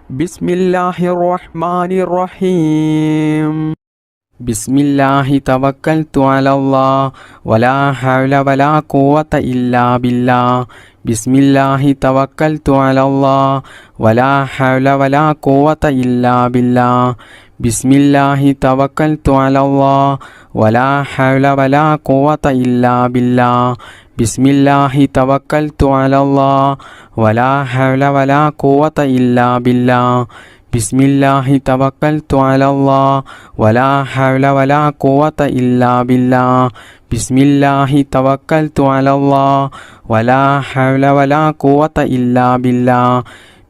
ബിസ്മില്ലാഹിർ റഹ്മാനിർ റഹീം. ബിസ്മില്ലാഹി തവക്കൽതു അലല്ലാഹ് വലാ ഹൗല വലാ ഖുവത ഇല്ലാ ബില്ലാഹ്. ബിസ്മില്ലാഹി തവക്കൽതു അലല്ലാഹ് വലാ ഹൗല വലാ ഖുവത ഇല്ലാ ബില്ലാഹ്. ബിസ്മില്ലാഹി തവക്കൽതു അലല്ലാഹ് വലാ ഹൗല വലാ ഖുവത ഇല്ലാ ബില്ലാഹ്. ബിസ്മില്ലാഹി തവക്കൽതു അലല്ലാഹ് വലാ ഹൗല വലാ ഖുവത ഇല്ലാ ബില്ലാഹ്. ബിസ്മില്ലാഹി തവക്കൽതു അലല്ലാഹ് വലാ ഹൗല വലാ ഖുവത ഇല്ലാ ബില്ലാഹ്. ബിസ്മില്ലാഹി തവക്കൽതു അലല്ലാഹ് വലാ ഹൗല വലാ ഖുവത ഇല്ലാ ബില്ലാഹ്.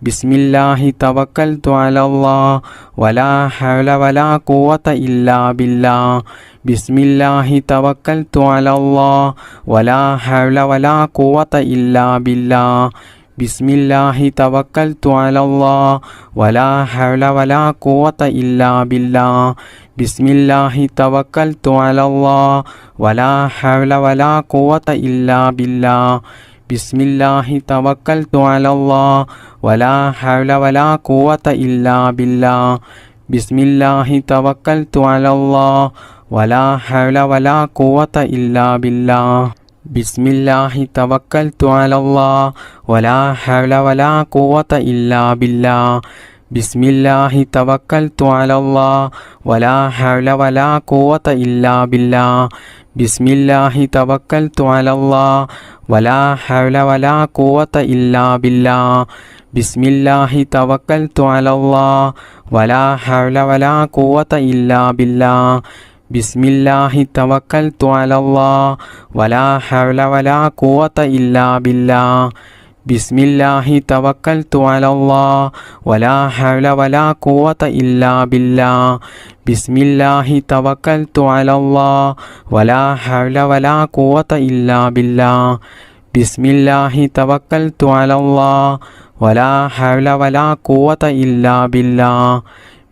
ബിസ്മില്ലാഹി തവക്കൽതു അലല്ലാഹ് വലാ ഹൗല വലാ ഖുവത ഇല്ലാ ബില്ലാഹ്. ബിസ്മില്ലാഹി തവക്കൽതു അലല്ലാഹ് വലാ ഹൗല വലാ ഖുവത ഇല്ലാ ബില്ലാഹ്. ബിസ്മില്ലാഹി തവക്കൽതു അലല്ലാഹ് വലാ ഹൗല വലാ ഖുവത ഇല്ലാ ബില്ലാഹ്. ബിസ്മില്ലാഹി തവക്കൽതു അലല്ലാഹ് വലാ ഹൗല വലാ ഖുവത ഇല്ലാ ബില്ലാഹ്. ബിസ്മില്ലാഹി തവക്കൽതു അലല്ലാഹ് വലാ ഹൗല വലാ ഖുവത ഇല്ലാ ബില്ലാഹ്. ബിസ്മില്ലാഹി തവക്കൽതു അലല്ലാഹ് വലാ ഹൗല വലാ ഖുവത ഇല്ലാ ബില്ലാഹ്. ബിസ്മില്ലാഹി തവക്കൽതു അലല്ലാഹ് വലാ ഹൗല വലാ ഖുവത ഇല്ലാ ബില്ലാഹ്. ബിസ്മില്ലാഹി തവക്കൽതു അലല്ലാഹ് വലാ ഹൗല വലാ ഖുവത ഇല്ലാ ബില്ലാഹ്. ബിസ്മില്ലാഹി തവക്കൽതു അലല്ലാഹ് വലാ ഹൗല വലാ ഖുവത ഇല്ലാ ബില്ലാഹ്. ബിസ്മില്ലാഹി തവക്കൽതു അലല്ലാഹ് വലാ ഹൗല വലാ ഖുവത ഇല്ലാ ബില്ലാഹ്. ബിസ്മില്ലാഹി തവക്കൽതു അലല്ലാഹ് വലാ ഹൗല വലാ ഖുവത ഇല്ലാ ബില്ലാഹ്. ബിസ്മില്ലാഹി തവക്കൽതു അലല്ലാഹ് വലാ ഹൗല വലാ ഖുവത ഇല്ലാ ബില്ലാഹ്. ബിസ്മില്ലാഹി തവക്കൽതു അലല്ലാഹ് വലാ ഹൗല വലാ ഖുവത ഇല്ലാ ബില്ലാഹ്. ബിസ്മില്ലാഹി തവക്കൽതു അലല്ലാഹ് വലാ ഹൗല വലാ ഖുവത ഇല്ലാ ബില്ലാഹ്.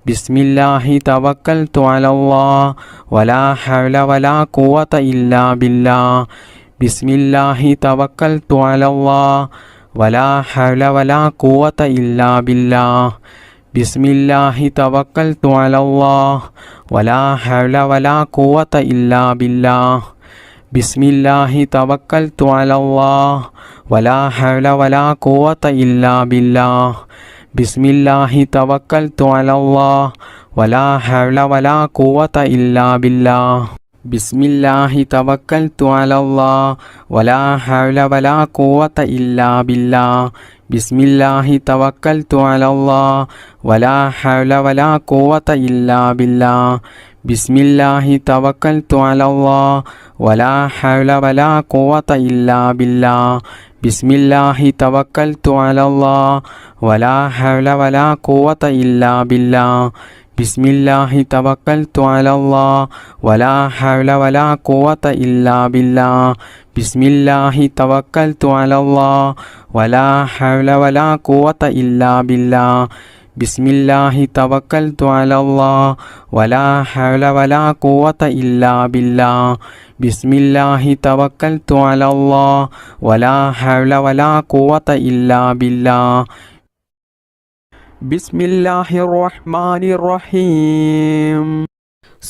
ബിസ്മില്ലാഹി തവക്കൽതു അലല്ലാഹ് വലാ ഹൗല വലാ ഖുവത ഇല്ലാ ബില്ലാഹ്. ബിസ്മില്ലാഹി തവക്കൽതു അലല്ലാഹ് വലാ ഹൗല വലാ ഖുവത ഇല്ലാ ബില്ലാഹ്. ബിസ്മില്ലാഹി തവക്കൽതു അലല്ലാഹ് വലാ ഹൗല വലാ ഖുവത ഇല്ലാ ബില്ലാഹ്. ബിസ്മില്ലാഹി തവക്കൽതു അലല്ലാഹ് വലാ ഹൗല വലാ ഖുവത ഇല്ലാ ബില്ലാഹ്. ബിസ്മില്ലാഹി തവക്കൽതു അലല്ലാഹ് വലാ ഹൗല വലാ ഖുവത ഇല്ലാ ബില്ലാഹ്. ബിസ്മില്ലാഹി തവക്കൽതു അലല്ലാഹ് വലാ ഹൗല വലാ ഖുവത ഇല്ലാ ബില്ലാഹ്. ബിസ്മില്ലാഹി തവക്കൽതു അലല്ലാഹ് വലാ ഹൗല വലാ ഖുവത ഇല്ലാ ബില്ലാഹ്. ബിസ്മില്ലാഹി തവക്കൽതു അലല്ലാഹ് വലാ ഹൗല വലാ ഖുവത ഇല്ലാ ബില്ലാഹ്. ബിസ്മില്ലാഹി തവക്കൽതു അലല്ലാഹ് വലാ ഹൗല വലാ ഖുവത ഇല്ലാ ബില്ലാഹ്. ബിസ്മില്ലാഹി തവക്കൽതു അലല്ലാഹ് വലാ ഹൗല വലാ ഖുവത ഇല്ലാ ബില്ലാഹ്. ബിസ്മില്ലാഹി തവക്കൽതു അലല്ലാഹ് വലാ ഹൗല വലാ ഖുവത ഇല്ലാ ബില്ലാഹ്. ബിസ്മില്ലാഹി തവക്കൽതു അലല്ലാഹ് വലാ ഹൗല വലാ ഖുവത ഇല്ലാ ബില്ലാഹ്. ബിസ്മില്ലാഹി തവക്കൽതു അലല്ലാഹ് വലാ ഹൗല വലാ ഖുവത ഇല്ലാ ബില്ലാഹ്. ബിസ്മില്ലാഹിർ റഹ്മാനിർ റഹീം.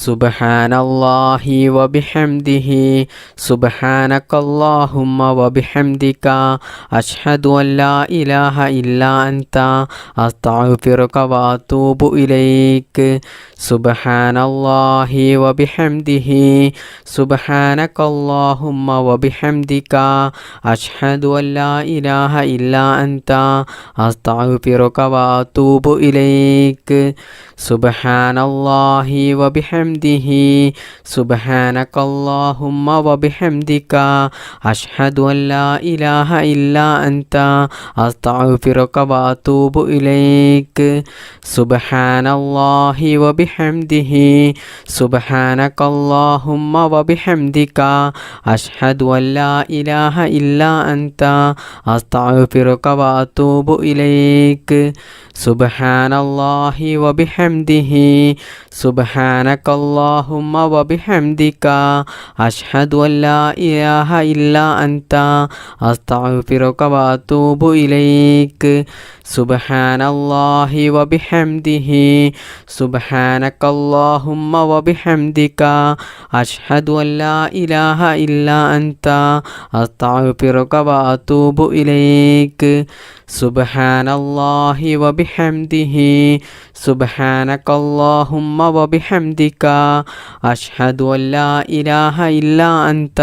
സുബ്ഹാനല്ലാഹി വബിഹംദിഹി സുബ്ഹാനകല്ലാഹുമ്മ വബിഹംദിക അശ്ഹദു അല്ലാ ഇലാഹ ഇല്ലാ അൻത അസ്തഗ്ഫിറുക വഅതൂബു ഇലൈക്. സുബ്ഹാനല്ലാഹി വബിഹംദിഹി സുബ്ഹാനകല്ലാഹുമ്മ വബിഹംദിക അശ്ഹദു അല്ലാ ഇലാഹ ഇല്ലാ അൻത അസ്തഗ്ഫിറുക വഅതൂബു ഇലൈക്. സുബ്ഹാനല്ലാഹി വബിഹംദിഹി സുബ്ഹാനകല്ലാഹുമ്മ വബിഹംദിക അശ്ഹദു അല്ലാ ഇലാഹ ഇല്ലാ അൻത അസ്തഗ്ഫിറുക വഅതൂബു ഇലൈക്. സുബ്ഹാനല്ലാഹി വബിഹംദിഹി സുബ്ഹാനകല്ലാഹുമ്മ വബിഹംദിക അശ്ഹദു അല്ലാ ഇലാഹ ഇല്ലാ അൻത അസ്തഗ്ഫിറുക വഅതൂബു ഇലൈക്. സുബ്ഹാനല്ലാഹി വബിഹംദിഹി സുബ്ഹാനകല്ലാഹുമ്മ വബിഹംദിക അഷ്ഹദു അല്ലാ ഇലാഹ ഇല്ലാ അൻത അസ്തഗ്ഫിറുക വഅതൂബു ഇലൈക് സുബ്ഹാനല്ലാഹി വബിഹംദിഹി സുബ്ഹാനകല്ലാഹുമ്മ വബിഹംദിക അഷ്ഹദു അല്ലാ ഇലാഹ ഇല്ലാ അൻത അസ്തഗ്ഫിറുക വഅതൂബു ഇലൈക് സുബ്ഹാനല്ലാഹി വബിഹംദിഹി സുബ്ഹാനകല്ലാഹുമ്മ വബിഹംദിക അഷ്ഹദു അല്ലാ ഇലാഹ ഇല്ലാ അൻത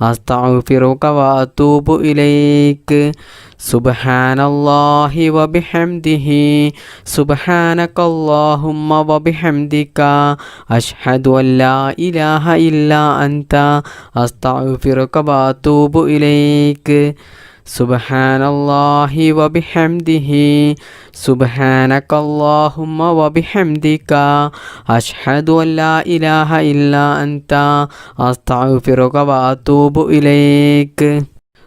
അസ്തഗ്ഫിറുക വഅതൂബു ഇലൈക് സുബ്ഹാനല്ലാഹി വബിഹംദിഹി സുബ്ഹാനകല്ലാഹുമ്മ വബിഹംദിക അഷ്ഹദു അല്ലാ ഇലാഹ ഇല്ലാ അൻത അസ്തഗ്ഫിറുക വഅതൂബു ഇലൈക് സുബ്ഹാനല്ലാഹി വബിഹംദിഹി സുബ്ഹാനകല്ലാഹുമ്മ വബിഹംദിക അഷ്ഹദു അല്ലാ ഇലാഹ ഇല്ലാ അൻത അസ്തഗ്ഫിറുക വഅതൂബു ഇലൈക്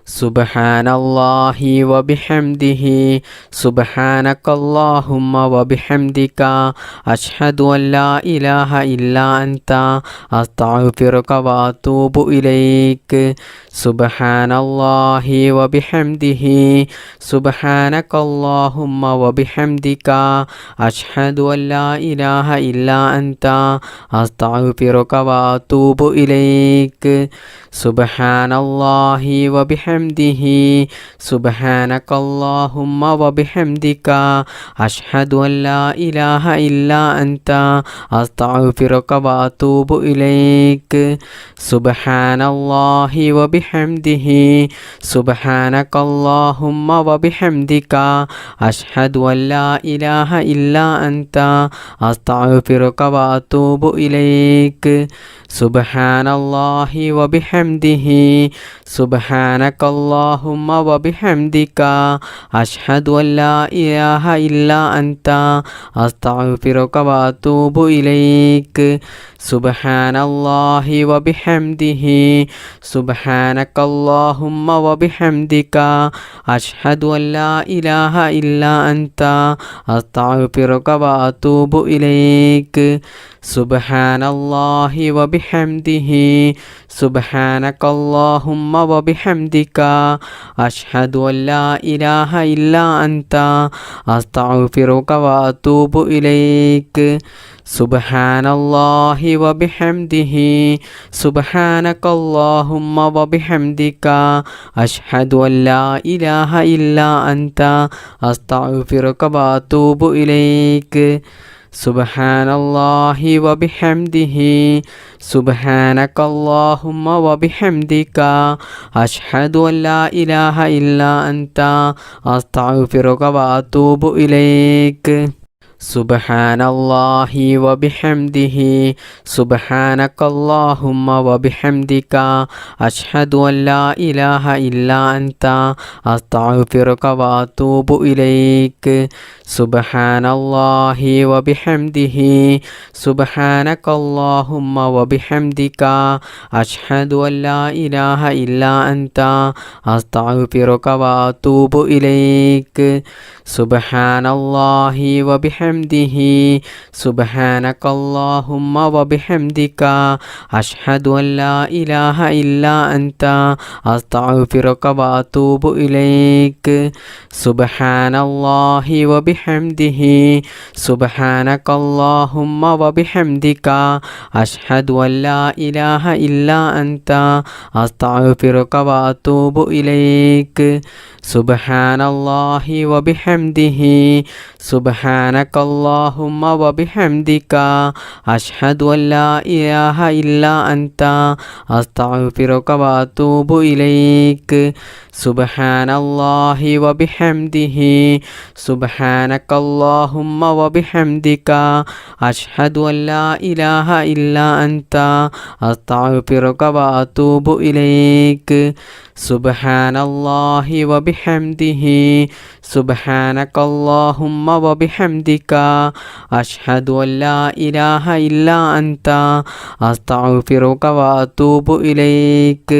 സുബ്ഹാനല്ലാഹി വബിഹംദിഹി സുബ്ഹാനകല്ലാഹുമ്മ വബിഹംദിക അഷ്ഹദു അല്ലാ ഇലാഹ ഇല്ലാ അൻത അസ്തഗ്ഫിറുക വഅതൂബു ഇലൈക് സുബ്ഹാനല്ലാഹി വബിഹംദിഹി സുബ്ഹാനകല്ലാഹുമ്മ വബിഹംദിക അഷ്ഹദു അല്ലാ ഇലാഹ ഇല്ലാ അൻത അസ്തഗ്ഫിറുക വഅതൂബു ഇലൈക് സുബ്ഹാനല്ലാഹി വബിഹംദിഹി സുബ്ഹാനകല്ലാഹുമ്മ വബിഹംദിക അഷ്ഹദു അല്ലാ ഇലാഹ ഇല്ലാ അൻത അസ്തഗ്ഫിറുക വഅതൂബു ഇലൈക് സുബ്ഹാനല്ലാഹി വബിഹംദിഹി സുബ്ഹാനകല്ലാഹുമ്മ വബിഹംദിക അഷ്ഹദു അല്ലാ ഇലാഹ ഇല്ലാ അൻത അസ്തഗ്ഫിറുക വഅതൂബു ഇലൈക് സുബ്ഹാനല്ലാഹി വബിഹംദിഹി സുബ്ഹാനകല്ലാഹുമ്മ വബിഹംദിക അഷ്ഹദു അല്ലാ ഇലാഹ ഇല്ലാ അൻത അസ്തഗ്ഫിറുക വഅതൂബു ഇലൈക് സുബ്ഹാനല്ലാഹി വബിഹംദിഹി സുബ്ഹാനകല്ലാഹുമ്മ വബിഹംദിക അഷ്ഹദു അല്ലാ ഇലാഹ ഇല്ലാ അൻത അസ്തഗ്ഫിറുക വഅതൂബു ഇലൈക് സുബ്ഹാനല്ലാഹി വബിഹംദിഹി സുബ്ഹാനകല്ലാഹുമ്മ വബിഹംദിക അഷ്ഹദു അല്ലാ ഇലാഹ ഇല്ലാ അൻത അസ്തഗ്ഫിറുക വഅതൂബു ഇലൈക് സുബ്ഹാനല്ലാഹി വബിഹംദിഹി സുബ്ഹാനകല്ലാഹുമ്മ വബിഹംദിക അഷ്ഹദു അല്ലാ ഇലാഹ ഇല്ലാ അൻത അസ്തഗ്ഫിറുക വഅതൂബു ഇലൈക് സുബ്ഹാനല്ലാഹി വബിഹംദിഹി സുബ്ഹാനകല്ലാഹുമ്മ വബിഹംദിക അഷ്ഹദു അല്ലാ ഇലാഹ ഇല്ലാ അൻത അസ്തഗ്ഫിറുക വഅതൂബു ഇലൈക് സുബ്ഹാനല്ലാഹി വബിഹംദിഹി സുബ്ഹാനകല്ലാഹുമ്മ വബിഹംദിക അഷ്ഹദു അല്ലാ ഇലാഹ ഇല്ലാ അൻത അസ്തഗ്ഫിറുക വഅതൂബു ഇലൈക് സുബ്ഹാനല്ലാഹി വബിഹംദിഹി സുബ്ഹാനകല്ലാഹുമ്മ വബിഹംദിക അഷ്ഹദു അല്ലാ ഇലാഹ ഇല്ലാ അൻത അസ്തഗ്ഫിറുക വഅതൂബു ഇലൈക് സുബ്ഹാനല്ലാഹി വബിഹംദിഹി സുബ്ഹാനകല്ലാഹുമ്മ വബിഹംദിക അഷ്ഹദു അല്ലാ ഇലാഹ ഇല്ലാ അൻത അസ്തഗ്ഫിറുക വഅതൂബു ഇലൈക് സുബ്ഹാനല്ലാഹി വബിഹംദിഹി സുബ്ഹാനകല്ലാഹുമ്മ വബിഹംദിക അഷ്ഹദു അല്ലാ ഇലാഹ ഇല്ലാ അൻത അസ്തഗ്ഫിറുക വഅതൂബു ഇലൈക് സുബ്ഹാനല്ലാഹി വബിഹംദിഹി സുബ്ഹാനകല്ലാഹുമ്മ വബിഹംദിക അഷ്ഹദു അല്ലാ ഇലാഹ ഇല്ലാ അൻത അസ്തഗ്ഫിറുക വഅതൂബു ഇലൈക് സുബ്ഹാനല്ലാഹി വബിഹംദിഹി സുബ്ഹാനകല്ലാഹുമ്മ വബിഹംദിക അഷ്ഹദു അല്ലാ ഇലാഹ ഇല്ലാ അൻത അസ്തഗ്ഫിറുക വഅതൂബു ഇലൈക് സുബ്ഹാനല്ലാഹി വബിഹംദിഹി സുബ്ഹാനകല്ലാഹുമ്മ വബിഹംദിക അഷ്ഹദു അല്ലാ ഇലാഹ ഇല്ലാ അൻത അസ്തഗ്ഫിറുക വഅതൂബു ഇലൈക്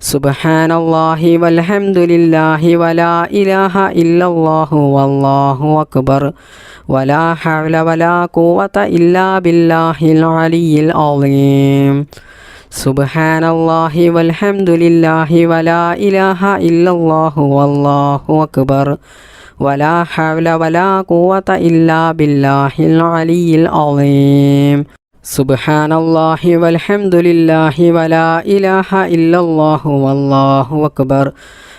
سبحان الله والحمد لله ولا إله إلا الله والله أكبر ولا حول ولا قوة إلا بالله العلي العظيم سبحان الله والحمد لله ولا إله إلا الله والله أكبر ولا حول ولا قوة إلا بالله العلي العظيم سبحان الله والحمد لله ولا إله إلا الله والله أكبر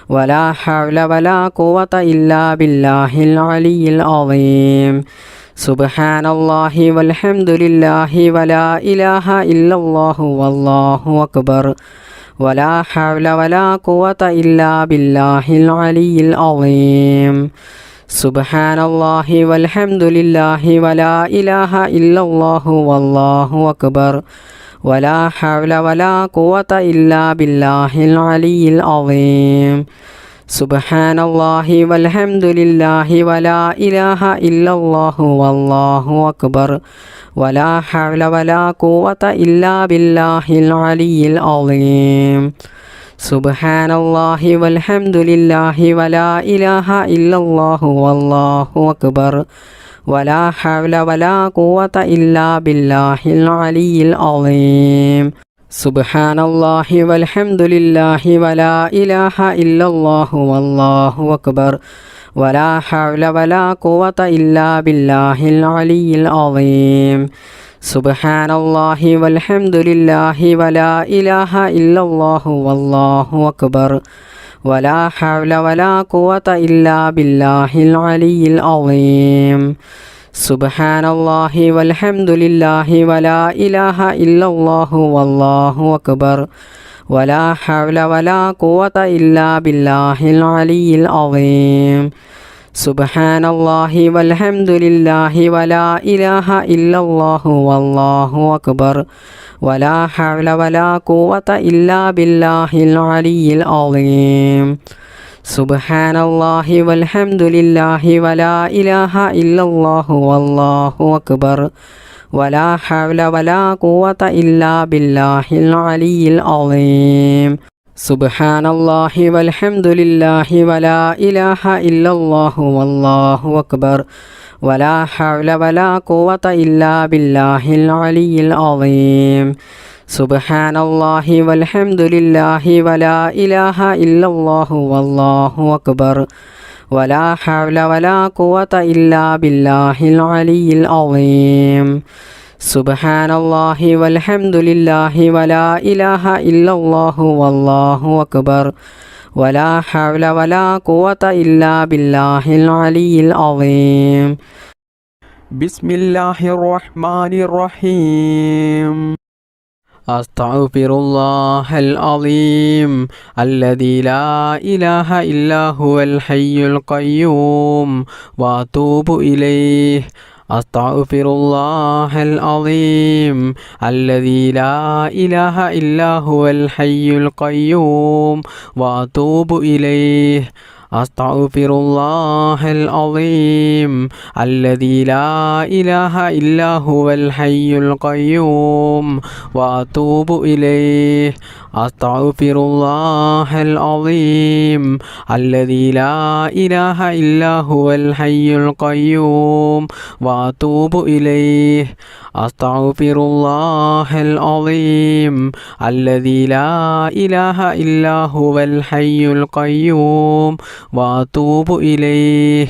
ولا حول ولا قوة إلا بالله العلي العظيم سبحان الله والحمد لله ولا إله إلا الله والله أكبر ولا حول ولا قوة إلا بالله العلي العظيم سبحان الله والحمد لله ولا إله إلا الله والله أكبر ولا حول ولا قوة إلا بالله العلي العظيم سبحان الله والحمد لله ولا إله إلا الله والله أكبر ولا حول ولا قوة إلا بالله العلي العظيم سبحان الله والحمد لله ولا إله إلا الله والله أكبر ولا حول ولا قوة إلا بالله العلي العظيم سبحان الله والحمد لله ولا إله إلا الله والله أكبر ولا حول ولا قوة إلا بالله العلي العظيم سبحان الله والحمد لله ولا إله إلا الله والله أكبر ولا حول ولا قوة إلا بالله العلي العظيم سبحان الله والحمد لله ولا إله إلا الله والله أكبر ولا حول ولا قوة إلا بالله العلي العظيم سبحان الله والحمد لله ولا إله إلا الله والله أكبر ولا حول ولا قوة إلا بالله العلي العظيم سبحان الله والحمد لله ولا إله إلا الله والله أكبر ولا حول ولا قوة إلا بالله العلي العظيم سبحان الله والحمد لله ولا إله إلا الله والله أكبر ولا حول ولا قوة إلا بالله العلي العظيم سبحان الله والحمد لله ولا إله إلا الله والله أكبر ولا حول ولا قوة إلا بالله العلي العظيم سبحان الله والحمد لله ولا إله إلا الله والله أكبر ولا حول ولا قوة إلا بالله العلي العظيم بسم الله الرحمن الرحيم أستغفر الله العظيم الذي لا إله إلا هو الحي القيوم وأتوب إليه أستغفر الله العظيم الذي لا إله إلا هو الحي القيوم وأتوب إليه أستغفر الله العظيم الذي لا إله إلا هو الحي القيوم وأتوب إليه أستغفر الله العظيم الذي لا إله إلا هو الحي القيوم وأتوب إليه أستغفر الله العظيم الذي لا إله إلا هو الحي القيوم وأتوب إليه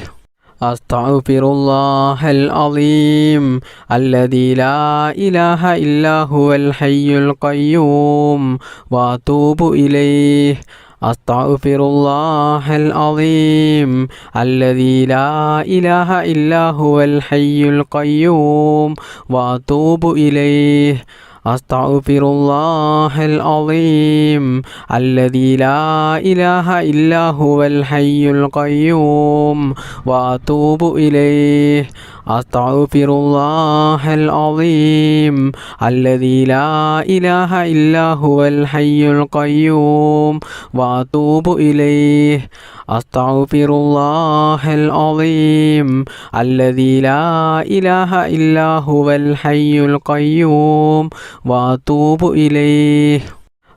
أستغفر الله العظيم الذي لا إله إلا هو الحي القيوم وأتوب إليه أستغفر الله العظيم الذي لا إله إلا هو الحي القيوم وأتوب إليه أستغفر الله العظيم الذي لا إله إلا هو الحي القيوم وأتوب إليه أستغفر الله العظيم الذي لا إله إلا هو الحي القيوم وأتوب إليه أستغفر الله العظيم الذي لا إله إلا هو الحي القيوم وأتوب إليه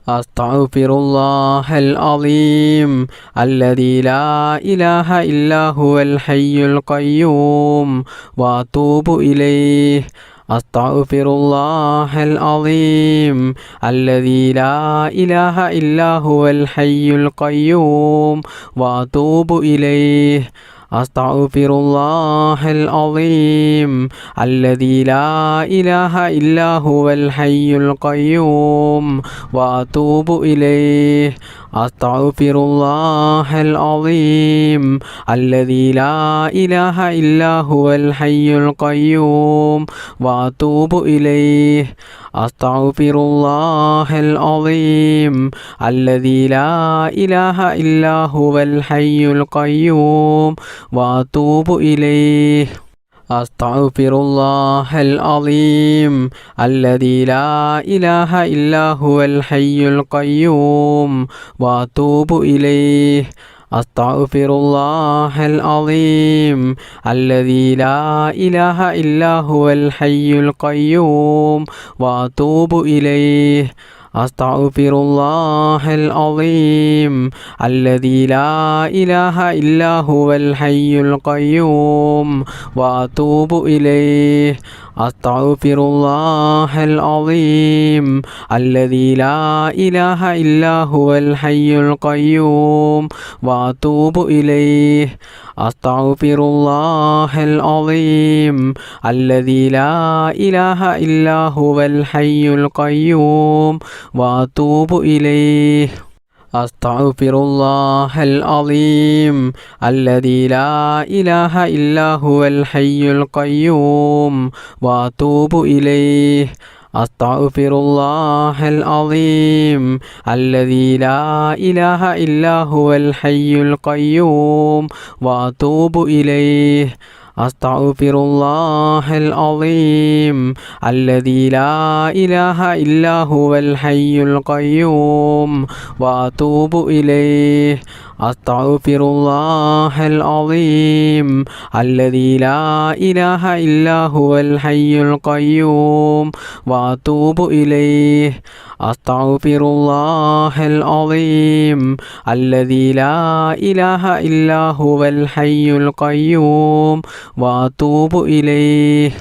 أستغفر الله العظيم الذي لا إله إلا هو الحي القيوم وأتوب إليه. أستغفر الله العظيم الذي لا إله إلا هو الحي القيوم وأتوب إليه. أستغفر الله العظيم الذي لا إله إلا هو الحي القيوم وأتوب إليه. أستغفر الله العظيم الذي لا إله إلا هو الحي القيوم وأتوب إليه. أستغفر الله العظيم الذي لا إله إلا هو الحي القيوم وأتوب إليه. أستغفر الله العظيم الذي لا إله إلا هو الحي القيوم وأتوب إليه. أستغفر الله العظيم الذي لا إله إلا هو الحي القيوم وأتوب إليه. أستغفر الله العظيم الذي لا إله إلا هو الحي القيوم وأتوب إليه. أستغفر الله العظيم الذي لا إله إلا هو الحي القيوم وأتوب إليه. أستغفر الله العظيم الذي لا إله إلا هو الحي القيوم وأتوب إليه. أستغفر الله العظيم الذي لا إله إلا هو الحي القيوم وأتوب إليه. أستغفر الله العظيم الذي لا إله إلا هو الحي القيوم وأتوب إليه. أستغفر الله العظيم الذي لا إله إلا هو الحي القيوم وأتوب إليه. أستغفر الله العظيم الذي لا إله إلا هو الحي القيوم وأتوب إليه. أستغفر الله العظيم الذي لا إله إلا هو الحي القيوم وأتوب إليه.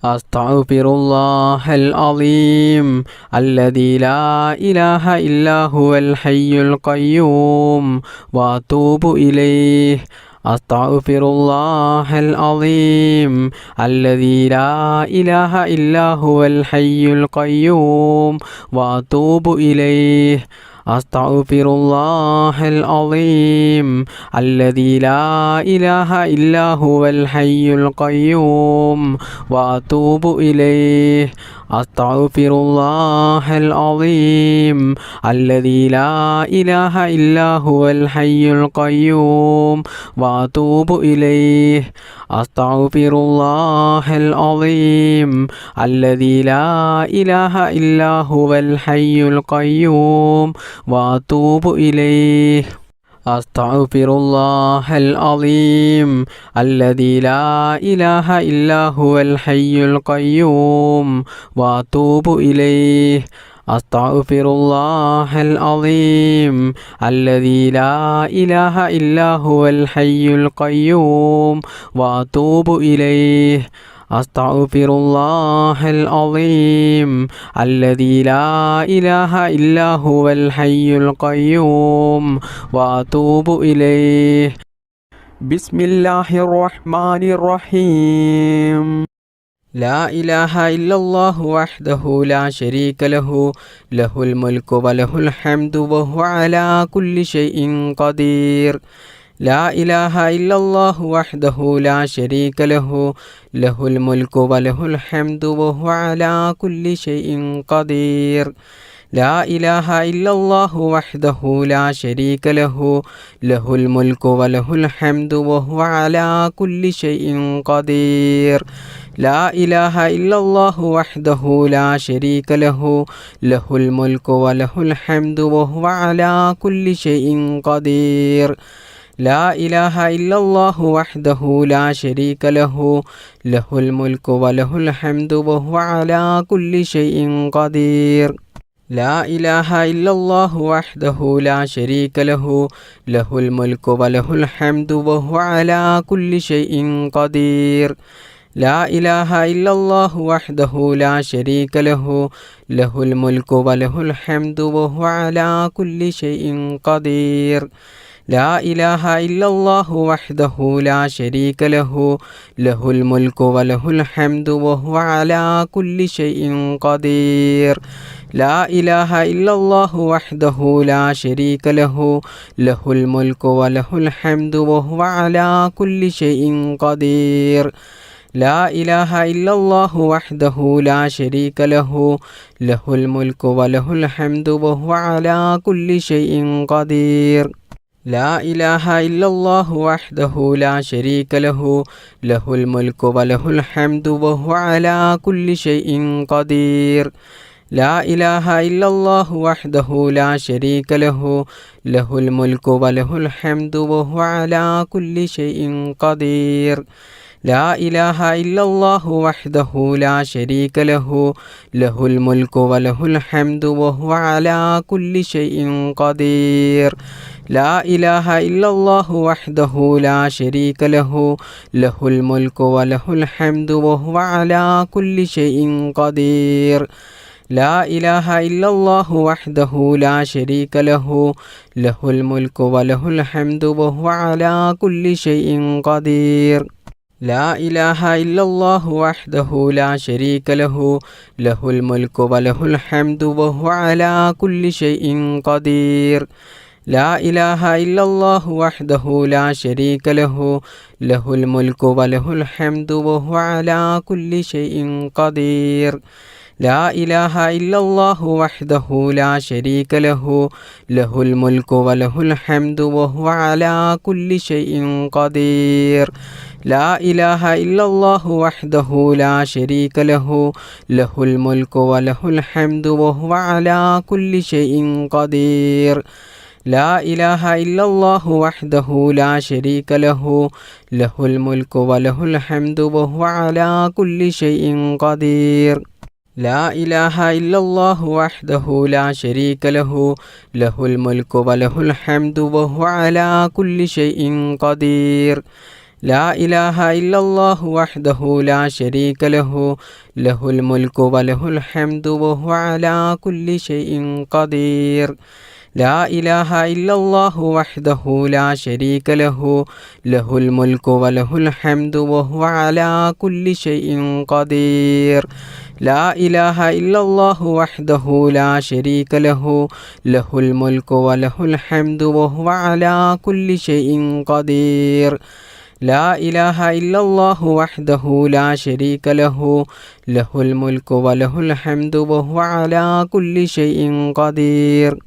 أستغفر الله العظيم الذي لا إله إلا هو الحي القيوم وأتوب إليه. أستغفر الله العظيم الذي لا إله إلا هو الحي القيوم وأتوب إليه. أستغفر الله العظيم الذي لا إله إلا هو الحي القيوم وأتوب إليه. أستغفر الله العظيم الذي لا إله إلا هو الحي القيوم وأتوب إليه. أستغفر الله العظيم الذي لا إله إلا هو الحي القيوم وأتوب إليه. أستغفر الله العظيم الذي لا إله إلا هو الحي القيوم وأتوب إليه. أستغفر الله العظيم الذي لا إله إلا هو الحي القيوم وأتوب إليه. أستغفر الله العظيم الذي لا إله إلا هو الحي القيوم وأتوب إليه. بسم الله الرحمن الرحيم. لا إله إلا الله وحده لا شريك له له الملك وله الحمد وهو على كل شيء قدير. لا إله إلا الله وحده لا شريك له له الملك وله الحمد وهو على كل شيء قدير. لا إله إلا الله وحده لا شريك له له الملك وله الحمد وهو على كل شيء قدير. لا إله إلا الله وحده لا شريك له له الملك وله الحمد وهو على كل شيء قدير. لا إله إلا الله وحده لا شريك له له الملك وله الحمد وهو على كل شيء قدير. لا إله إلا الله وحده لا شريك له له الملك وله الحمد وهو على كل شيء قدير لا إله إلا الله وحده لا شريك له له الملك وله الحمد وهو على كل شيء قدير لا إله إلا الله وحده لا شريك له له الملك وله الحمد وهو على كل شيء قدير لا إله إلا الله وحده لا شريك له له الملك وله الحمد وهو على كل شيء قدير لا إله إلا الله وحده لا شريك له له الملك وله الحمد وهو على كل شيء قدير لا إله إلا الله وحده لا شريك له له الملك وله الحمد وهو على كل شيء قدير لا إله إلا الله وحده لا شريك له له الملك وله الحمد وهو على كل شيء قدير لا إله إلا الله وحده لا شريك له له الملك وله الحمد وهو على كل شيء قدير لا إله إلا الله وحده لا شريك له له الملك وله الحمد وهو على كل شيء قدير لا إله إلا الله وحده لا شريك له له الملك وله الحمد وهو على كل شيء قدير لا إله إلا الله وحده لا شريك له له الملك وله الحمد وهو على كل شيء قدير لا إله إلا الله وحده لا شريك له له الملك وله الحمد وهو على كل شيء قدير لا إله إلا الله وحده لا شريك له له الملك وله الحمد وهو على كل شيء قدير لا إله إلا الله وحده لا شريك له له الملك وله الحمد وهو على كل شيء قدير لا إله إلا الله وحده لا شريك له له الملك وله الحمد وهو على كل شيء قدير لا إله إلا الله وحده لا شريك له له الملك وله الحمد وهو على كل شيء قدير لا إله إلا الله وحده لا شريك له له الملك وله الحمد وهو على كل شيء قدير لا إله إلا الله وحده لا شريك له له الملك وله الحمد وهو على كل شيء قدير لا إله إلا الله وحده لا شريك له له الملك وله الحمد وهو على كل شيء قدير لا إله إلا الله وحده لا شريك له له الملك وله الحمد وهو على كل شيء قدير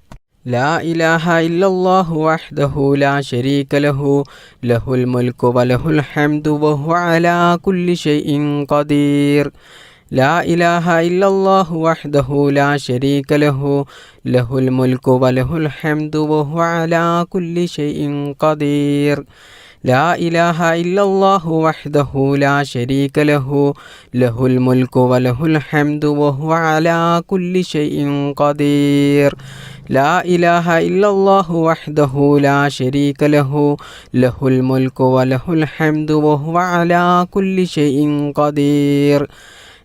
لا إله إلا الله وحده لا شريك له له الملك وله الحمد وهو على كل شيء قدير لا إله إلا الله وحده لا شريك له له الملك وله الحمد وهو على كل شيء قدير لا إله إلا الله وحده لا شريك له له الملك وله الحمد وهو على كل شيء قدير لا إله إلا الله وحده لا شريك له له الملك وله الحمد وهو على كل شيء قدير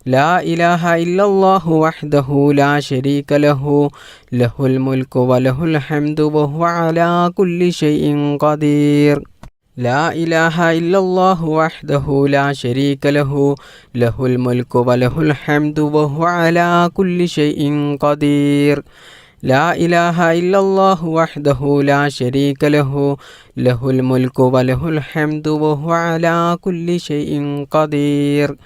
لا إله إلا الله وحده لا شريك له له الملك وله الحمد وهو على كل شيء قدير لا إله إلا الله وحده لا شريك له له الملك وله الحمد وهو على كل شيء قدير لا إله إلا الله وحده لا شريك له له الملك وله الحمد وهو على كل شيء قدير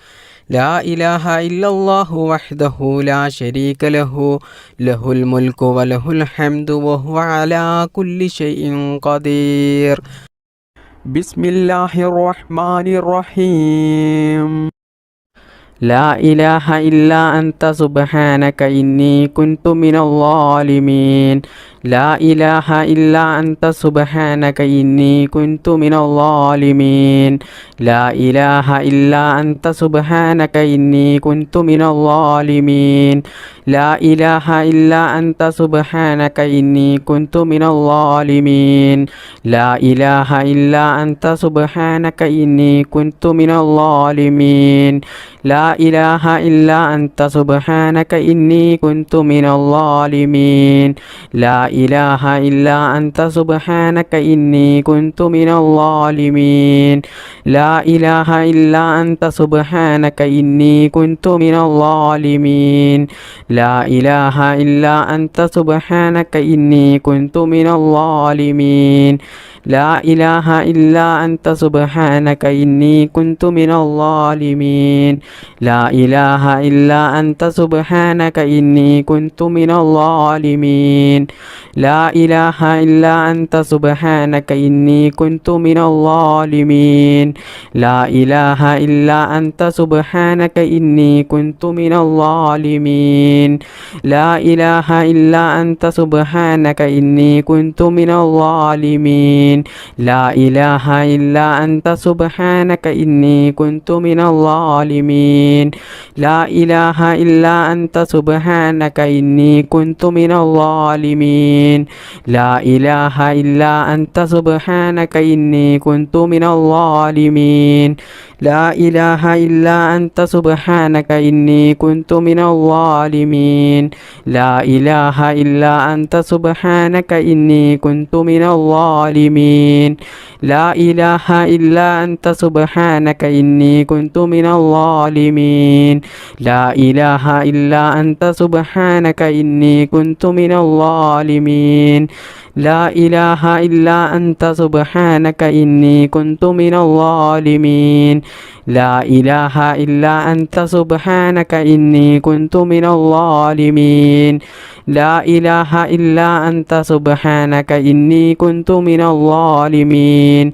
لا إله إلا الله وحده لا شريك له له الملك وله الحمد وهو على كل شيء قدير بسم الله الرحمن الرحيم لا إله إلا أنت سبحانك إني كنت من الظالمين لا إله إلا أنت سبحانك إني كنت من الظالمين لا إله إلا أنت سبحانك إني كنت من الظالمين لا إله إلا أنت سبحانك إني كنت من الظالمين لا إله إلا أنت سبحانك إني كنت من الظالمين لا إله إلا أنت سبحانك إني كنت من الظالمين لا إله إلا أنت سبحانك إني كنت من الظالمين لا إله إلا أنت سبحانك إني كنت من الظالمين لا إله إلا أنت سبحانك إني كنت من الظالمين لا إله إلا أنت سبحانك إني كنت من الظالمين لا إله إلا أنت سبحانك إني كنت من الظالمين لا إله إلا أنت سبحانك إني كنت من الظالمين لا إله إلا أنت سبحانك إني كنت من الظالمين لا إله إلا أنت سبحانك إني كنت من الظالمين لا إله إلا أنت سبحانك إني كنت من الظالمين لا إله إلا أنت سبحانك إني كنت من الظالمين لا إله إلا أنت سبحانك إني كنت من الظالمين لا إله إلا أنت سبحانك إني كنت من الظالمين لا إله إلا أنت سبحانك إني كنت من الظالمين لا إله إلا أنت سبحانك إني كنت من الظالمين لا إله إلا أنت سبحانك إني كنت من الظالمين لا إله إلا أنت سبحانك إني كنت من الظالمين لا إله إلا أنت سبحانك إني كنت من الظالمين لا إله إلا أنت سبحانك إني كنت من الظالمين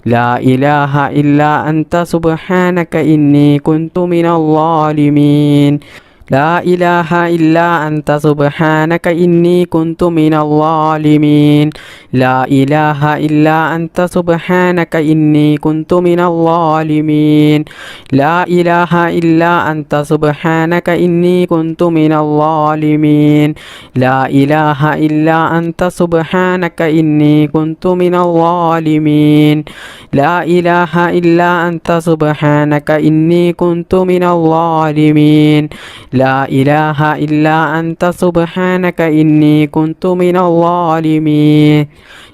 لا إله إلا أنت سبحانك إني كنت من الظالمين لا إله إلا أنت سبحانك إني كنت من الظالمين لا إله إلا أنت سبحانك إني كنت من الظالمين لا إله إلا أنت سبحانك إني كنت من الظالمين لا إله إلا أنت سبحانك إني كنت من الظالمين لا إله إلا أنت سبحانك إني كنت من الظالمين لا إله إلا أنت سبحانك إني كنت من الظالمين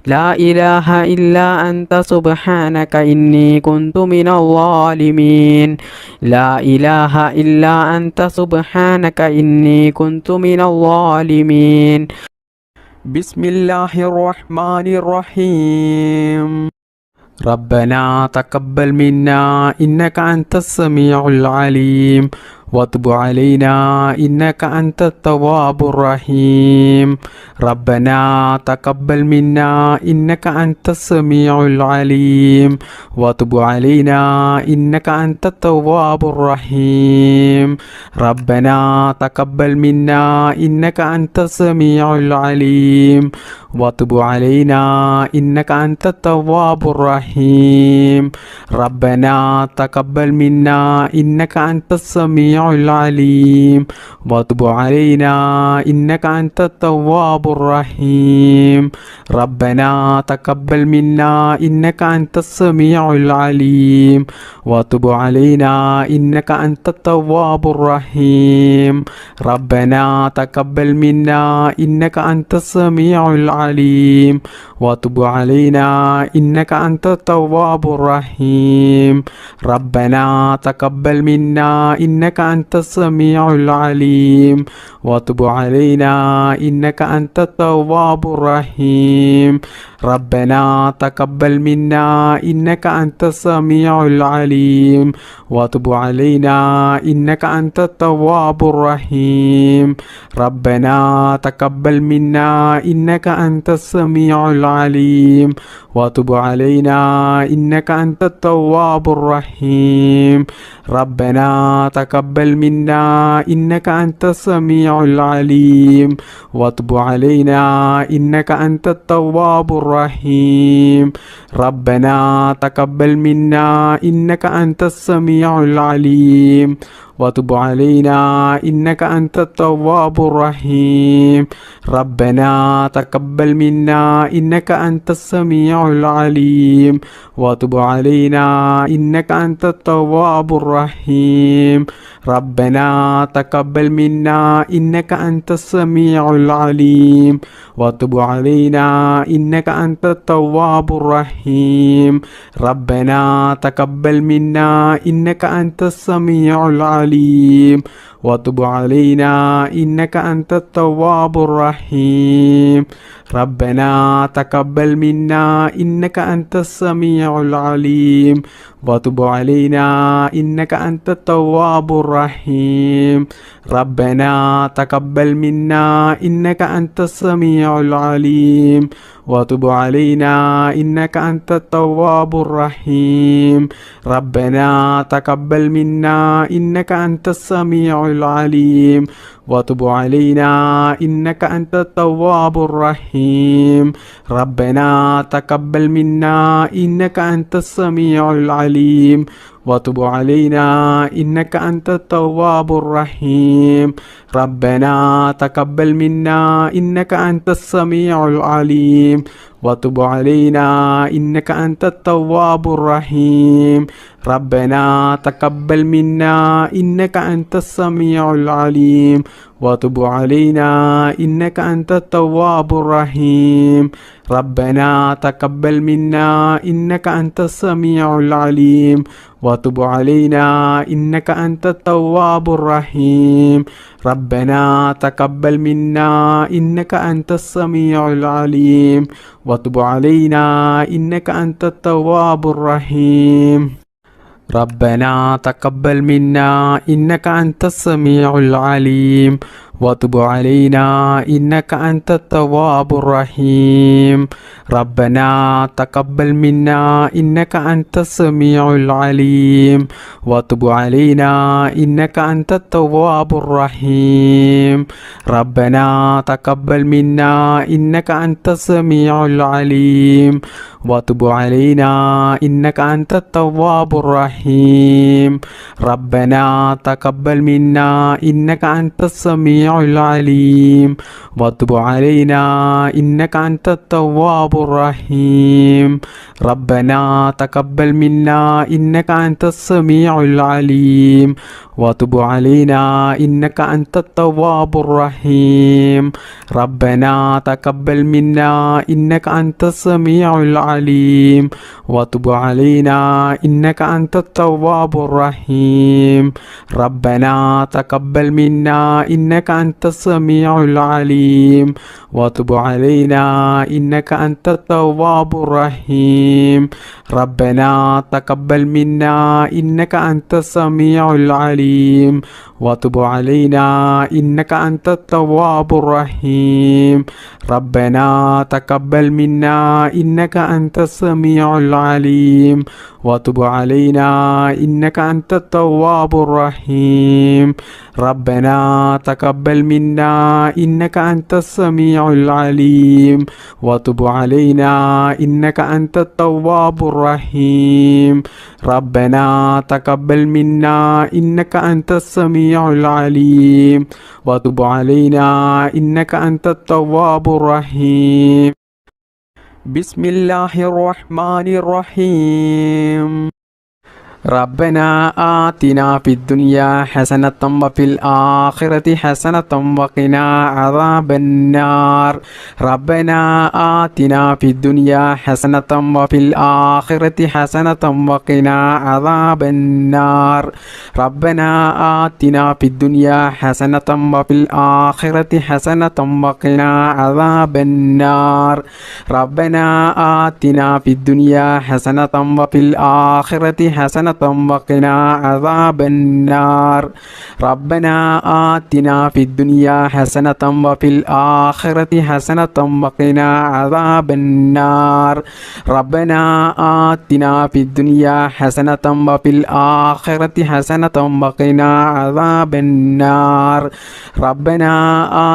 لا إله إلا أنت سبحانك إني كنت من الظالمين لا إله إلا أنت سبحانك إني كنت من الظالمين بسم الله الرحمن الرحيم ربنا تقبل منا إنك أنت السميع العليم وتب علينا إنك أنت التواب الرحيم ربنا تقبل منا إنك أنت السميع العليم وتب علينا إنك أنت التواب الرحيم ربنا تقبل منا إنك أنت السميع العليم وتب علينا إنك أنت التواب الرحيم ربنا تقبل منا إنك أنت السميع العليم وتب علينا إنك أنت التواب الرحيم ربنا تقبل منا إنك أنت السميع العليم وتب علينا إنك أنت التواب الرحيم ربنا تقبل منا إنك أنت السميع العليم وتب علينا إنك أنت التواب الرحيم ربنا تقبل منا إنك أنت السميع العليم وتب علينا إنك أنت التواب الرحيم ربنا تقبل منا إنك أنت السميع العليم وتب علينا إنك أنت التواب الرحيم ربنا تقبل منا إنك أنت السميع العليم وتب علينا إنك أنت التواب الرحيم ربنا تقبل منا إنك أنت السميع العليم وتب علينا إنك أنت التواب الرحيم ربنا تقبل منا إنك أنت السميع العليم وتب علينا إنك أنت التواب الرحيم ربنا تقبل منا إنك أنت السميع العليم وتب علينا إنك أنت التواب الرحيم ربنا تقبل منا إنك أنت السميع العليم وتب علينا إنك أنت التواب الرحيم ربنا تقبل منا إنك أنت السميع العليم وتب علينا إنك أنت التواب الرحيم ربنا تقبل منا إنك أنت السميع العليم وتب علينا إنك أنت التواب الرحيم ربنا تقبل منا إنك أنت السميع العليم وتب علينا إنك أنت التواب الرحيم ربنا تقبل منا إنك أنت السميع العليم وتب علينا إنك أنت التواب الرحيم ربنا تقبل منا إنك أنت السميع العليم وتب علينا إنك أنت التواب الرحيم ربنا تقبل منا إنك أنت السميع العليم وتب علينا إنك أنت التواب الرحيم ربنا تقبل منا إنك أنت السميع العليم وتب علينا إنك أنت التواب الرحيم ربنا تقبل منا إنك أنت السميع العليم وتب علينا إنك أنت التواب الرحيم ربنا تقبل منا إنك أنت السميع العليم وتب علينا إنك أنت التواب الرحيم ربنا تقبل منا إنك أنت السميع العليم وتب علينا إنك أنت التواب الرحيم ربنا تقبل منا إنك أنت السميع العليم وتب علينا إنك أنت التواب الرحيم ربنا تقبل منا إنك أنت السميع العليم وتب علينا إنك أنت التواب الرحيم ربنا تقبل منا إنك أنت السميع العليم وتب علينا إنك أنت التواب الرحيم ربنا تقبل منا إنك أنت السميع العليم وتب علينا إنك أنت التواب الرحيم ربنا تقبل منا إنك أنت السميع العليم وتب علينا إنك أنت التواب الرحيم ربنا تقبل منا إنك أنت السميع العليم وتب علينا إنك أنت التواب الرحيم ربنا تقبل منا إنك أنت السميع العليم وتب علينا إنك أنت التواب الرحيم ربنا تقبل منا إنك أنت السميع العليم وتب علينا إنك أنت التواب الرحيم ربنا تقبل منا إنك أنت السميع العليم وتب علينا إنك أنت التواب الرحيم ربنا تقبل منا إنك أنت السميع العليم وتب علينا إنك أنت التواب الرحيم بسم الله الرحمن الرحيم ربنا آتنا في الدنيا حسنة وفي الآخرة حسنة وقنا عذاب النار ربنا آتنا في الدنيا حسنة وفي الآخرة حسنة وقنا عذاب النار ربنا آتنا في الدنيا حسنة وفي الآخرة حسنة وقنا عذاب النار ربنا آتنا في الدنيا حسنة وفي الآخرة حسنة وقنا عذاب النار ربنا آتنا في الدنيا حسنة وفي الآخرة حسنة وقنا عذاب النار ربنا آتنا في الدنيا حسنة وفي الآخرة حسنة وقنا عذاب النار ربنا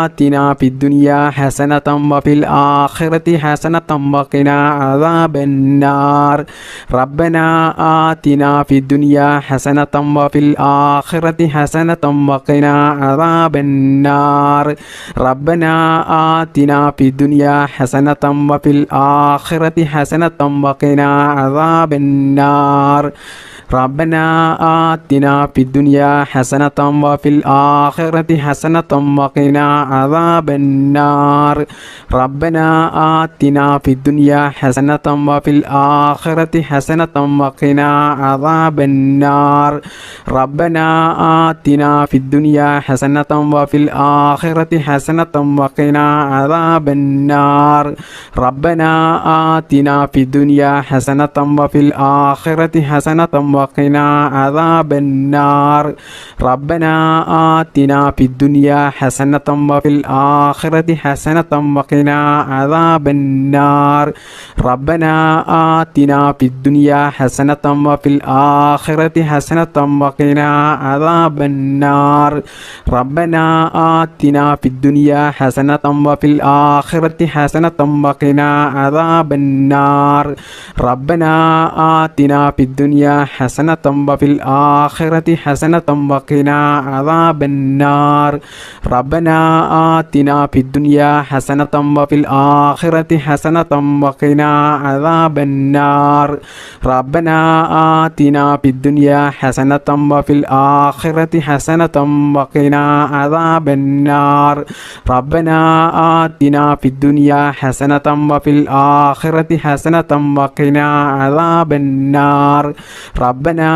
آتنا في الدنيا حسنة وفي الآخرة حسنة وقنا عذاب النار ربنا آتنا في الدنيا حسنة وفي الآخرة حسنة وقنا عذاب النار ربنا آتنا في الدنيا حسنة وفي الآخرة حسنة وقنا عذاب النار ربنا آتنا في الدنيا حسنة وفي الآخرة حسنة وقنا عذاب النار ربنا آتنا في الدنيا حسنة وفي الآخرة حسنة وقنا عذاب النار ربنا آتنا في الدنيا حسنة وفي الآخرة حسنة وقنا عذاب النار ربنا آتنا في الدنيا حسنة وفي الآخرة حسنة وقنا عذاب النار ربنا آتنا في الدنيا حسنة وفي الآخرة حسنة وقنا عذاب النار ربنا آتنا في الدنيا حسنة وفي الآخرة حسنة وقنا عذاب النار ربنا آتنا في الدنيا حسنة وفي الآخرة حسنة وقنا عذاب النار ربنا آتنا في الدنيا حسنة وفي الآخرة حسنة وقنا عذاب النار ربنا آتنا في الدنيا حسنة وفي الآخرة حسنة وقنا عذاب النار ربنا آتنا في الدنيا حسنة وفي الآخرة حسنة وقنا عذاب النار ربنا آتنا في الدنيا حسنة وفي الآخرة حسنة وقنا عذاب النار ربنا آتنا في الدنيا حسنة وفي الآخرة حسنة وقنا عذاب النار ربنا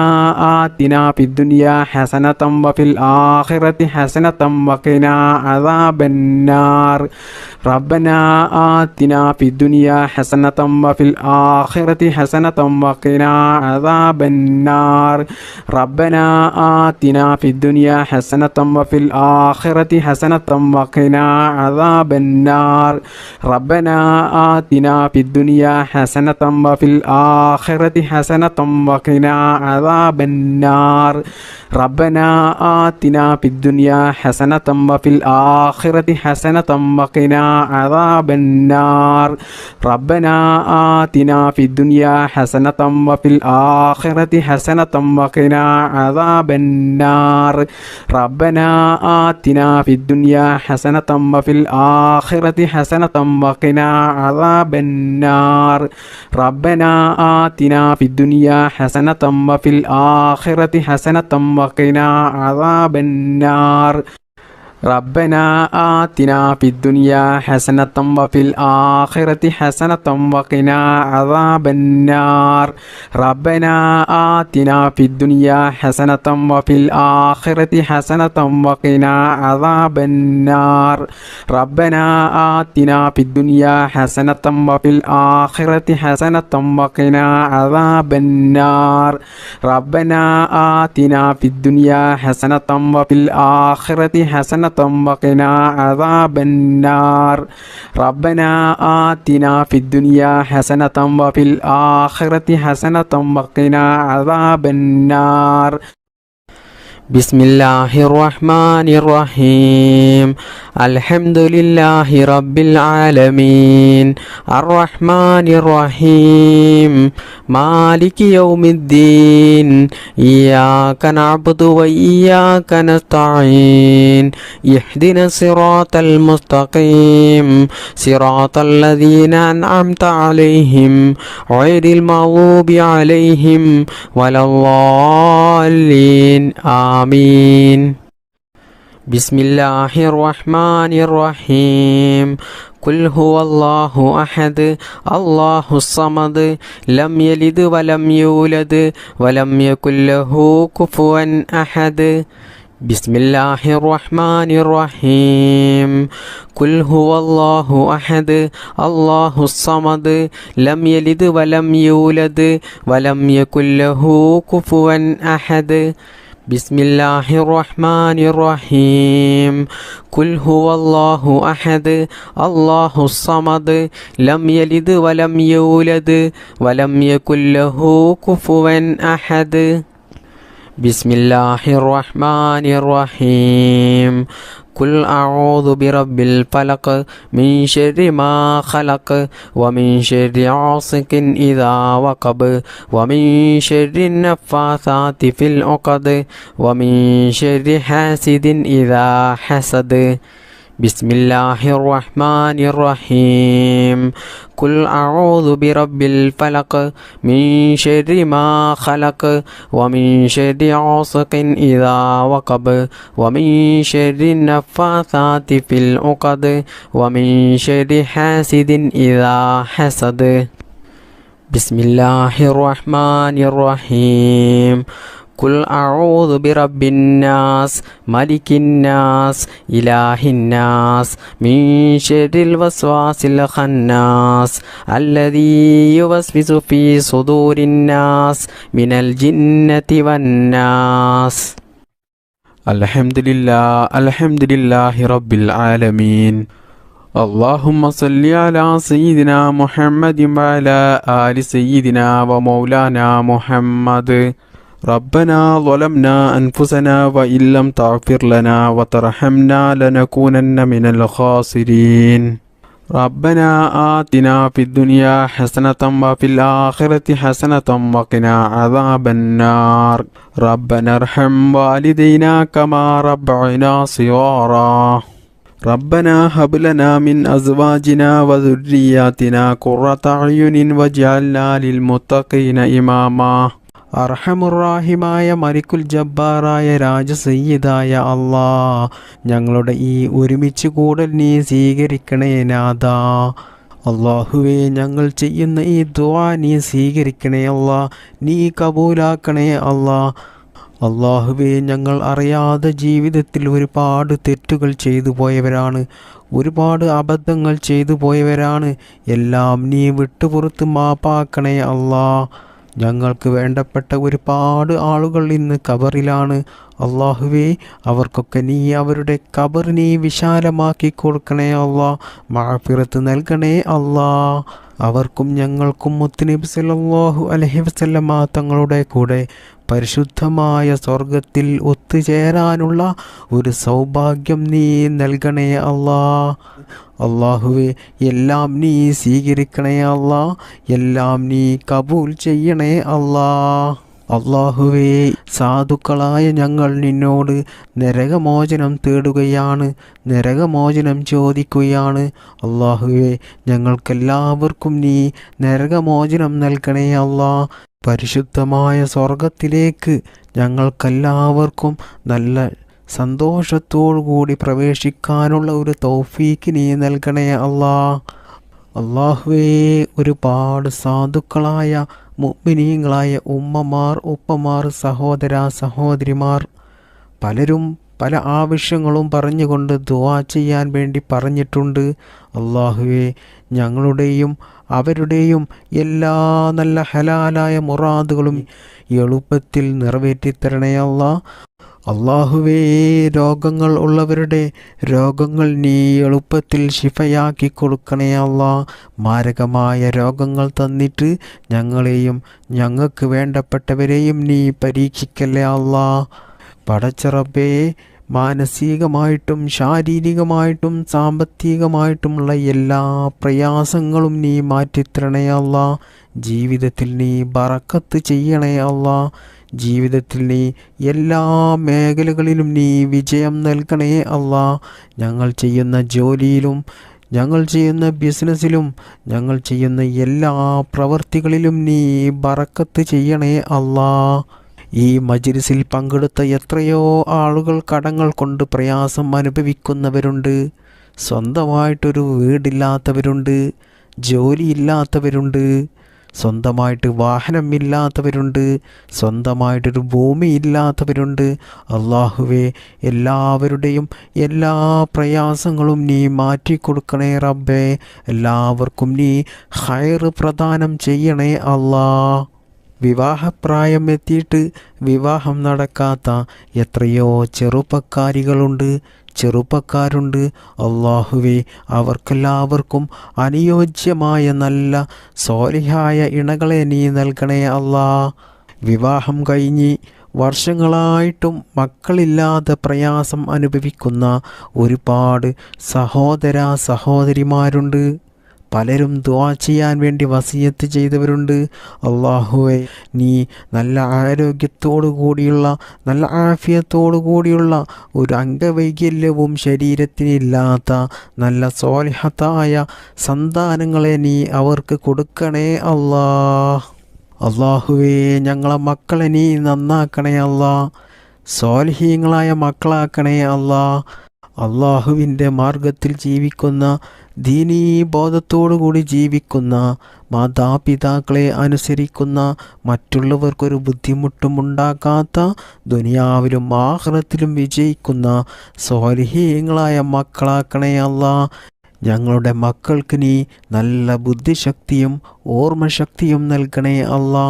آتنا في الدنيا حسنة وفي الآخرة حسنة وقنا عذاب النار ربنا آتنا في الدنيا حسنة وفي الآخرة حسنة وقنا عذاب النار ربنا آتنا في الدنيا حسنة وفي الآخرة حسنة وقنا عذاب النار ربنا آتنا في الدنيا حسنة وفي الآخرة حسنة وقنا عذاب النار ربنا آتنا في الدنيا حسنة وفي الآخرة حسنة وقنا عذاب النار ربنا آتنا في الدنيا حسنة وفي الآخرة حسنة وقنا عذاب النار ربنا آتنا في الدنيا حسنة وفي الآخرة حسنة وقنا عذاب النار ربنا آتنا في الدنيا حسنة وفي الآخرة حسنة وقنا عذاب النار ربنا آتنا في الدنيا حسنة وفي الآخرة حسنة وقنا عذاب النار ربنا آتنا في الدنيا حسنة وفي الآخرة حسنة وقنا عذاب النار ربنا آتنا في الدنيا حسنة وفي الآخرة حسنة وقنا عذاب النار ربنا آتنا في الدنيا حسنة وفي الآخرة حسنة وقنا عذاب النار ബിസ്മില്ലാഹിർ റഹ്മാനിർ റഹീം അൽഹംദുലില്ലാഹി റബ്ബിൽ ആലമീൻ അർറഹ്മാനിർ റഹീം മാലികി യൗമിദ്ദീൻ ഇയ്യാക നഅ്ബുദു വ ഇയ്യാക നസ്തഈൻ ഇഹ്ദിനസ് സിറാത്തൽ മുസ്തഖീം സിറാത്തൽ ലദീന അൻഅംത അലൈഹിം ഗൈറിൽ മഗ്ദൂബി അലൈഹിം വലദ്ദാല്ലീൻ ആമീൻ. ബിസ്മില്ലാഹിർ റഹ്മാനിർ റഹീം ഖുൽ ഹുവല്ലാഹു അഹദ് അല്ലാഹുസ് സമദ് ലം യലിദ് വലം യൂലദ് വലം യകുൽ ലഹു കുഫുവൻ അഹദ്. ബിസ്മില്ലാഹിർ റഹ്മാനിർ റഹീം ഖുൽ ഹുവല്ലാഹു അഹദ് അല്ലാഹുസ് സമദ് ലം യലിദ് വലം യൂലദ് വലം യകുൽ ലഹു കുഫുവൻ അഹദ്. ബിസ്മില്ലാഹിർ റഹ്മാനിർ റഹീം ഖുൽ ഹുവല്ലാഹു അഹദ് അല്ലാഹുസ് സമദ് ലം യലിദ് വലം യൂലദ് വലം യകുൽ ലഹു കുഫുവൻ അഹദ്. ബിസ്മില്ലാഹിർ റഹ്മാനിർ റഹീം ഖുൽ അഊദു ബിറബ്ബിൽ ഫലഖ് മിൻ ശർരി മാ ഖലഖ് വമിൻ ശർരി ഗാസിഖിൻ ഇദാ വഖബ് വമിൻ ശർരി നഫ്ഫാസാതി ഫിൽ ഉഖദ് വമിൻ ശർരി ഹാസിദിൻ ഇദാ ഹസദ്. ബിസ്മില്ലാഹിർ റഹ്മാനിർ റഹീം ഖുൽ അഊദു ബിറബ്ബിൽ ഫലഖ് മിൻ ശർരി മാ ഖലഖ് വമിൻ ശർരി ഗാസിഖിൻ ഇദാ വഖബ് വമിൻ ശർരി നഫ്ഫാസാതി ഫിൽ ഉഖദ് വമിൻ ശർരി ഹാസിദിൻ ഇദാ ഹസദ്. ബിസ്മില്ലാഹിർ റഹ്മാനിർ റഹീം ഖുൽ അഊദു ബിറബ്ബിൻ നാസ് മലിക്കിൻ നാസ് ഇലാഹിൻ നാസ് മിൻ ശർരിൽ വസ്വാസിൽ ഖന്നാസ് അല്ലദീ യുവസ്വിസു ഫീ സുദൂരിൻ നാസ് മിനൽ ജിന്നതി വന്നാസ്. അൽഹംദുലില്ലാഹി റബ്ബിൽ ആലമീൻ. اللهم صل على سيدنا محمد وعلى آل سيدنا ومولانا محمد. ربنا ظلمنا أنفسنا وإن لم تغفر لنا وترحمنا لنكونن من الخاسرين. ربنا آتنا في الدنيا حسنة وفي الآخرة حسنة وقنا عذاب النار. ربنا ارحم والدينا كما ربعنا صغارا. ربنا هب لنا من أزواجنا وذرياتنا قرة أعين واجعلنا للمتقين إماما. അർഹമുറാഹിമായ മലിക്കുൽ ജബ്ബാറായ രാജസയ്യിദായ അല്ലാ, ഞങ്ങളുടെ ഈ ഒരുമിച്ച് കൂടൽ നീ സ്വീകരിക്കണേ നാഥാ. അള്ളാഹുവേ, ഞങ്ങൾ ചെയ്യുന്ന ഈ ദുആ നീ സ്വീകരിക്കണേ അല്ലാ, നീ കബൂലാക്കണേ അല്ലാ. അള്ളാഹുവേ, ഞങ്ങൾ അറിയാതെ ജീവിതത്തിൽ ഒരുപാട് തെറ്റുകൾ ചെയ്തു പോയവരാണ്, ഒരുപാട് അബദ്ധങ്ങൾ ചെയ്തു പോയവരാണ്. എല്ലാം നീ വിട്ടുപുറത്ത് മാപ്പാക്കണേ അല്ലാ. ഞങ്ങൾക്ക് വേണ്ടപ്പെട്ട ഒരുപാട് ആളുകൾ ഇന്ന് ഖബറിലാണ്. അള്ളാഹുവേ, അവർക്കൊക്കെ നീ അവരുടെ ഖബർ നീ വിശാലമാക്കി കൊടുക്കണേ അല്ലാ. മഗ്ഫിറത്ത് നൽകണേ അല്ലാ. അവർക്കും ഞങ്ങൾക്കും മുത്തുനബി സല്ലല്ലാഹു അലൈഹി വസല്ലമ തങ്ങളുടെ കൂടെ പരിശുദ്ധമായ സ്വർഗത്തിൽ ഒത്തുചേരാനുള്ള ഒരു സൗഭാഗ്യം നീ നൽകണേ അല്ലാ. അള്ളാഹുവേ, എല്ലാം നീ സ്വീകരിക്കണേ അല്ലാ, എല്ലാം നീ കബൂൽ ചെയ്യണേ അല്ലാ. അള്ളാഹുവേ, സാധുക്കളായ ഞങ്ങൾ നിന്നോട് നരകമോചനം തേടുകയാണ്, നരകമോചനം ചോദിക്കുകയാണ്. അള്ളാഹുവേ, ഞങ്ങൾക്കെല്ലാവർക്കും നീ നരകമോചനം നൽകണേ അല്ലാ. പരിശുദ്ധമായ സ്വർഗത്തിലേക്ക് ഞങ്ങൾക്കെല്ലാവർക്കും നല്ല സന്തോഷത്തോടുകൂടി പ്രവേശിക്കാനുള്ള ഒരു തൗഫീക്ക് നീ നൽകണേ അല്ലാ. അള്ളാഹുവേ, ഒരുപാട് സാധുക്കളായ മുഅ്മിനീങ്ങളായ ഉമ്മമാർ, ഉപ്പമാർ, സഹോദര സഹോദരിമാർ പലരും പല ആവശ്യങ്ങളും പറഞ്ഞുകൊണ്ട് ദുആ ചെയ്യാൻ വേണ്ടി പറഞ്ഞിട്ടുണ്ട്. അള്ളാഹുവേ, ഞങ്ങളുടെയും അവരുടെയും എല്ലാ നല്ല ഹലാലായ മുറാദുകളും എളുപ്പത്തിൽ നിറവേറ്റിത്തരണേ അല്ലാ. അള്ളാഹുവേ, രോഗങ്ങൾ ഉള്ളവരുടെ രോഗങ്ങൾ നീ എളുപ്പത്തിൽ ശിഫയാക്കി കൊടുക്കണേ അല്ലാ. മാരകമായ രോഗങ്ങൾ തന്നിട്ട് ഞങ്ങളെയും ഞങ്ങൾക്ക് വേണ്ടപ്പെട്ടവരെയും നീ പരീക്ഷിക്കല്ലേ അല്ലാ. പടച്ച റബ്ബേ, മാനസികമായിട്ടും ശാരീരികമായിട്ടും സാമ്പത്തികമായിട്ടുമുള്ള എല്ലാ പ്രയാസങ്ങളും നീ മാറ്റിത്തരണേ അല്ലാ. ജീവിതത്തിൽ നീ ബറക്കത്ത് ചെയ്യണേ അല്ലാ. ജീവിതത്തിൽ നീ എല്ലാ മേഖലകളിലും നീ വിജയം നൽകണേ അല്ലാ. ഞങ്ങൾ ചെയ്യുന്ന ജോലിയിലും ഞങ്ങൾ ചെയ്യുന്ന ബിസിനസ്സിലും ഞങ്ങൾ ചെയ്യുന്ന എല്ലാ പ്രവൃത്തികളിലും നീ ബറക്കത്ത് ചെയ്യണേ അല്ലാ. ഈ മജ്‌ലിസിൽ പങ്കെടുത്ത എത്രയോ ആളുകൾ കടങ്ങൾ കൊണ്ട് പ്രയാസം അനുഭവിക്കുന്നവരുണ്ട്. സ്വന്തമായിട്ടൊരു വീടില്ലാത്തവരുണ്ട്, ജോലിയില്ലാത്തവരുണ്ട്, സ്വന്തമായിട്ട് വാഹനമില്ലാത്തവരുണ്ട്, സ്വന്തമായിട്ടൊരു ഭൂമി ഇല്ലാത്തവരുണ്ട്. അല്ലാഹുവേ, എല്ലാവരുടെയും എല്ലാ പ്രയാസങ്ങളും നീ മാറ്റിക്കൊടുക്കണേ റബ്ബേ. എല്ലാവർക്കും നീ ഖൈർ പ്രദാനം ചെയ്യണേ അല്ലാ. വിവാഹപ്രായം എത്തിയിട്ട് വിവാഹം നടക്കാത്ത എത്രയോ ചെറുപ്പക്കാരുണ്ട്. അല്ലാഹുവേ, അവർക്കെല്ലാവർക്കും അനുയോജ്യമായ നല്ല സ്വാലിഹായ ഇണകളെ നീ നൽകണേ അല്ലാ. വിവാഹം കഴിഞ്ഞ് വർഷങ്ങളായിട്ടും മക്കളില്ലാതെ പ്രയാസം അനുഭവിക്കുന്ന ഒരുപാട് സഹോദരിമാരുണ്ട്. പലരും ദുആ ചെയ്യാൻ വേണ്ടി വസിയത്ത് ചെയ്തവരുണ്ട്. അല്ലാഹുവേ, നീ നല്ല ആരോഗ്യത്തോടു കൂടിയുള്ള നല്ല ആഫിയത്തോടു കൂടിയുള്ള ഒരു അംഗവൈകല്യവും ശരീരത്തിനില്ലാത്ത നല്ല സ്വാലിഹത്തായ സന്താനങ്ങളെ നീ അവർക്ക് കൊടുക്കണേ അല്ലാ. അല്ലാഹുവേ, ഞങ്ങളെ മക്കളെ നീ നന്നാക്കണേ അല്ലാ. സ്വാലിഹീങ്ങളായ മക്കളാക്കണേ അല്ലാ. അല്ലാഹുവിൻ്റെ മാർഗത്തിൽ ജീവിക്കുന്ന, ദീനീ ബോധത്തോടുകൂടി ജീവിക്കുന്ന, മാതാപിതാക്കളെ അനുസരിക്കുന്ന, മറ്റുള്ളവർക്കൊരു ബുദ്ധിമുട്ടും ഉണ്ടാക്കാത്ത, ദുനിയാവിലും ആഖിറത്തിലും വിജയിക്കുന്ന സ്വാലിഹീങ്ങളായ മക്കളാക്കണേ അല്ലാ. ഞങ്ങളുടെ മക്കൾക്ക് നീ നല്ല ബുദ്ധിശക്തിയും ഓർമ്മശക്തിയും നൽകണേ അല്ലാ.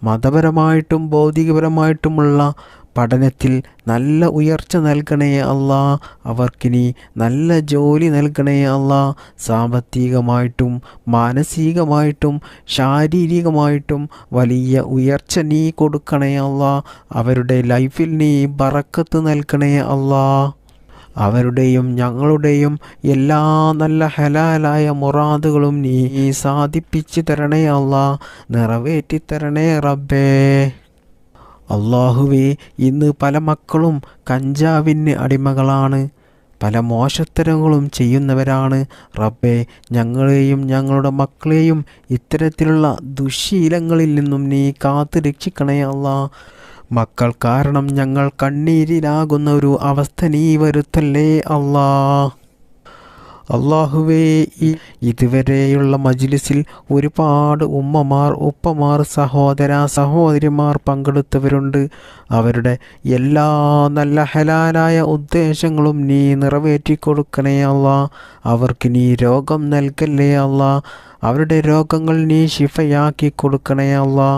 മതപരമായിട്ടും ഭൗതികപരമായിട്ടുമുള്ള പഠനത്തിൽ നല്ല ഉയർച്ച നൽകണേ അല്ലാ. അവർക്കിനി നല്ല ജോലി നൽകണേ അല്ലാ. സാമ്പത്തികമായിട്ടും മാനസികമായിട്ടും ശാരീരികമായിട്ടും വലിയ ഉയർച്ച നീ കൊടുക്കണേ അല്ലാ. അവരുടെ ലൈഫിൽ നീ ബറക്കത്ത് നൽകണേ അല്ലാ. അവരുടെയും ഞങ്ങളുടെയും എല്ലാ നല്ല ഹലാലായ മുറാദുകളും നീ സാധിപ്പിച്ചു തരണേ അല്ലാ. നിറവേറ്റി തരണേ റബ്ബേ. അല്ലാഹുവേ, ഇന്ന് പല മക്കളും കഞ്ചാവിന് അടിമകളാണ്, പല മോശത്തരങ്ങളും ചെയ്യുന്നവരാണ്. റബ്ബേ, ഞങ്ങളെയും ഞങ്ങളുടെ മക്കളെയും ഇത്തരത്തിലുള്ള ദുശ്ശീലങ്ങളിൽ നിന്നും നീ കാത്തു രക്ഷിക്കണേ അല്ലാ. മക്കൾ കാരണം ഞങ്ങൾ കണ്ണീരിലാകുന്ന ഒരു അവസ്ഥ നീ വരുത്തല്ലേ അല്ലാ. അല്ലാഹുവേ, ഇതുവരെയുള്ള മജ്‌ലിസിൽ ഒരുപാട് ഉമ്മമാർ, ഉപ്പമാർ, സഹോദരിമാർ പങ്കെടുത്തവരുണ്ട്. അവരുടെ എല്ലാ നല്ല ഹലാലായ ഉദ്ദേശങ്ങളും നീ നിറവേറ്റി കൊടുക്കണേ അല്ലാ. അവർക്ക് നീ രോഗം നൽകല്ലേ അല്ലാ. അവരുടെ രോഗങ്ങൾ നീ ശിഫയാക്കി കൊടുക്കണേ അല്ലാ.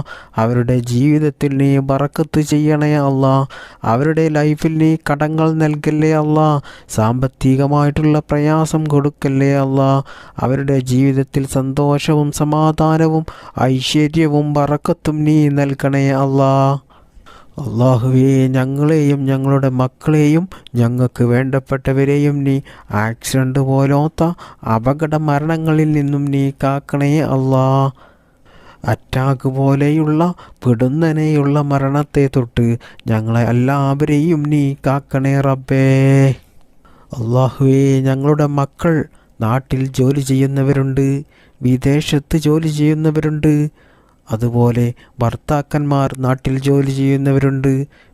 അവരുടെ ജീവിതത്തിൽ നീ ബറക്കത്ത് ചെയ്യണേ അല്ലാ. അവരുടെ ലൈഫിൽ നീ കടങ്ങൾ നൽകല്ലേ അല്ലാ. സാമ്പത്തികമായിട്ടുള്ള പ്രയാസം കൊടുക്കല്ലേ അല്ലാ. അവരുടെ ജീവിതത്തിൽ സന്തോഷവും സമാധാനവും ഐശ്വര്യവും ബറക്കത്തും നീ നൽകണേ അല്ലാ. അല്ലാഹുവേ, ഞങ്ങളെയും ഞങ്ങളുടെ മക്കളെയും ഞങ്ങൾക്ക് വേണ്ടപ്പെട്ടവരെയും നീ ആക്സിഡൻ്റ് പോലത്തെ അപകട മരണങ്ങളിൽ നിന്നും നീ കാക്കണേ അല്ലാ. അറ്റാക്ക് പോലെയുള്ള പെടുന്നനെയുള്ള മരണത്തെ തൊട്ട് ഞങ്ങളെ എല്ലാവരെയും നീ കാക്കണേ റബ്ബേ. അല്ലാഹുവേ, ഞങ്ങളുടെ മക്കൾ നാട്ടിൽ ജോലി ചെയ്യുന്നവരുണ്ട്, വിദേശത്ത് ജോലി ചെയ്യുന്നവരുണ്ട്. അതുപോലെ ഭർത്താക്കന്മാർ നാട്ടിൽ ജോലി ചെയ്യുന്നവരുണ്ട്,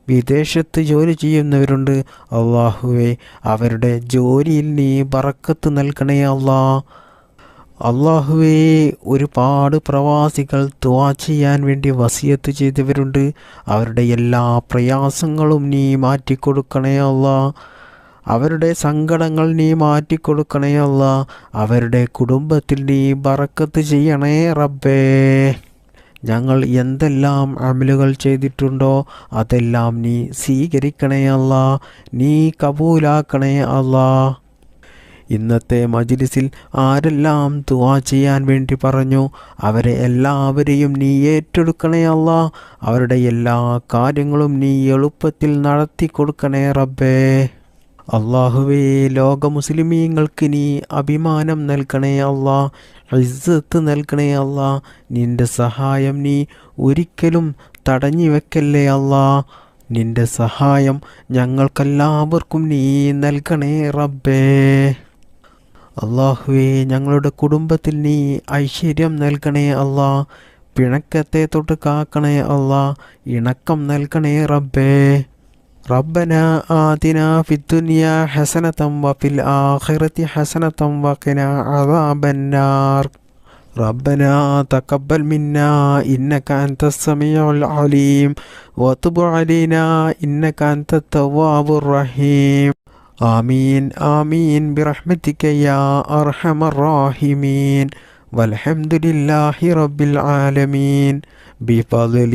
വിദേശത്ത് ജോലി ചെയ്യുന്നവരുണ്ട്. അല്ലാഹുവേ, അവരുടെ ജോലിയിൽ നീ ബറക്കത്ത് നൽകണേ അല്ലാ. അല്ലാഹുവേ, ഒരുപാട് പ്രവാസികൾ ദുആ ചെയ്യാൻ വേണ്ടി വസിയത്ത് ചെയ്തവരുണ്ട്. അവരുടെ എല്ലാ പ്രയാസങ്ങളും നീ മാറ്റിക്കൊടുക്കണേ അല്ലാ. അവരുടെ സങ്കടങ്ങൾ നീ മാറ്റിക്കൊടുക്കണേ അല്ലാ. അവരുടെ കുടുംബത്തിൽ നീ ബറക്കത്ത് ചെയ്യണേ റബ്ബേ. ഞങ്ങൾ എന്തെല്ലാം അമലുകൾ ചെയ്തിട്ടുണ്ടോ അതെല്ലാം നീ സ്വീകരിക്കണേ അല്ലാ. നീ കബൂലാക്കണേ അല്ലാ. ഇന്നത്തെ മജ്ലിസിൽ ആരെല്ലാം ദുആ ചെയ്യാൻ വേണ്ടി പറഞ്ഞു അവരെ എല്ലാവരെയും നീ ഏറ്റെടുക്കണേ അല്ലാ. അവരുടെ എല്ലാ കാര്യങ്ങളും നീ എളുപ്പത്തിൽ നടത്തി കൊടുക്കണേ റബ്ബേ. അള്ളാഹുവേ, ലോക മുസ്ലിമീങ്ങൾക്ക് നീ അഭിമാനം നൽകണേ അല്ലാ, ഇസ്സത്ത് നൽകണേ അല്ലാ. നിന്റെ സഹായം നീ ഒരിക്കലും തടഞ്ഞു വെക്കല്ലേ അല്ലാ. നിന്റെ സഹായം ഞങ്ങൾക്കെല്ലാവർക്കും നീ നൽകണേ റബ്ബേ. അള്ളാഹുവേ, ഞങ്ങളുടെ കുടുംബത്തിൽ നീ ഐശ്വര്യം നൽകണേ അല്ലാ. പിണക്കത്തെ തൊട്ട് കാക്കണേ അല്ലാ. ഇണക്കം നൽകണേ റബ്ബേ. ربنا آتنا في الدنيا حسنة وفي الآخرة حسنة وقنا عذاب النار. ربنا تقبل منا إنك أنت السميع العليم وتب علينا إنك أنت التواب الرحيم. آمين آمين برحمتك يا أرحم الراحمين. والحمد لله رب العالمين بفضل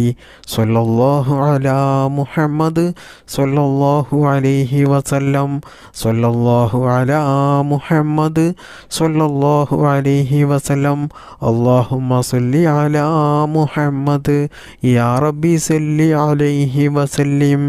صلى الله على محمد صلى الله عليه وسلم. صلى الله على محمد صلى الله عليه وسلم. اللهم صل على محمد يا ربي صل عليه وسلم.